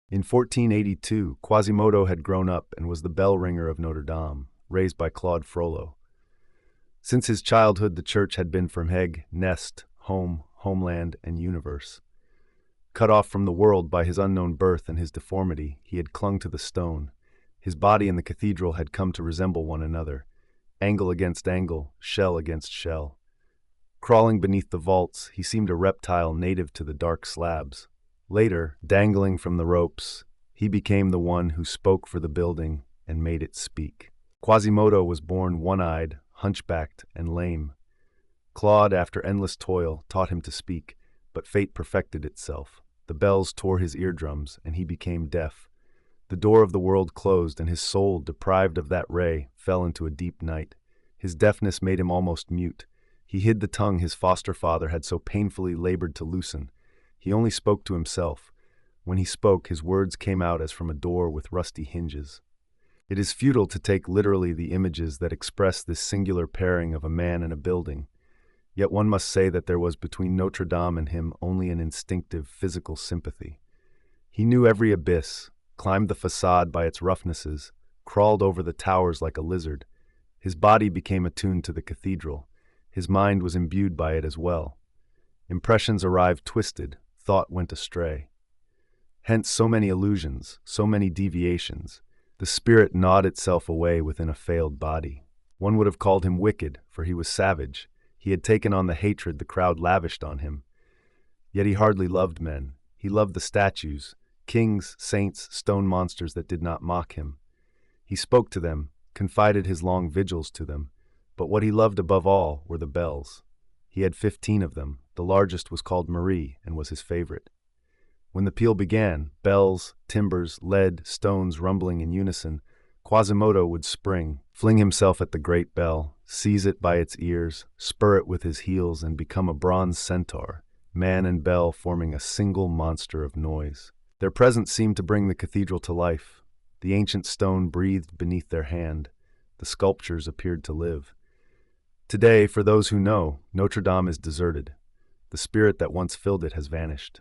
In 1482, Quasimodo had grown up and was the bell ringer of Notre-Dame, raised by Claude Frollo. Since his childhood, the church had been for him nest, home, homeland, and universe. Cut off from the world by his unknown birth and his deformity, he had clung to the stone. His body and the cathedral had come to resemble one another, angle against angle, shell against shell. Crawling beneath the vaults, he seemed a reptile native to the dark slabs. Later, dangling from the ropes, he became the one who spoke for the building and made it speak. Quasimodo was born one-eyed, hunchbacked, and lame. Claude, after endless toil, taught him to speak, but fate perfected itself. The bells tore his eardrums, and he became deaf. The door of the world closed, and his soul, deprived of that ray, fell into a deep night. His deafness made him almost mute. He hid the tongue his foster father had so painfully labored to loosen. He only spoke to himself. When he spoke, his words came out as from a door with rusty hinges. It is futile to take literally the images that express this singular pairing of a man and a building. Yet one must say that there was between Notre Dame and him only an instinctive physical sympathy. He knew every abyss, climbed the facade by its roughnesses, crawled over the towers like a lizard. His body became attuned to the cathedral. His mind was imbued by it as well. Impressions arrived twisted, thought went astray. Hence so many illusions, so many deviations. The spirit gnawed itself away within a failed body. One would have called him wicked, for he was savage. He had taken on the hatred the crowd lavished on him. Yet he hardly loved men. He loved the statues, kings, saints, stone monsters that did not mock him. He spoke to them, confided his long vigils to them, but what he loved above all were the bells. He had 15 of them. The largest was called Marie and was his favorite. When the peal began, bells, timbers, lead, stones rumbling in unison, Quasimodo would spring, fling himself at the great bell, seize it by its ears, spur it with his heels, and become a bronze centaur, man and bell forming a single monster of noise. Their presence seemed to bring the cathedral to life. The ancient stone breathed beneath their hand. The sculptures appeared to live. Today, for those who know, Notre Dame is deserted. The spirit that once filled it has vanished.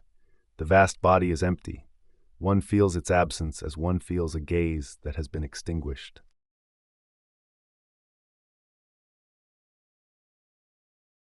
The vast body is empty. One feels its absence as one feels a gaze that has been extinguished.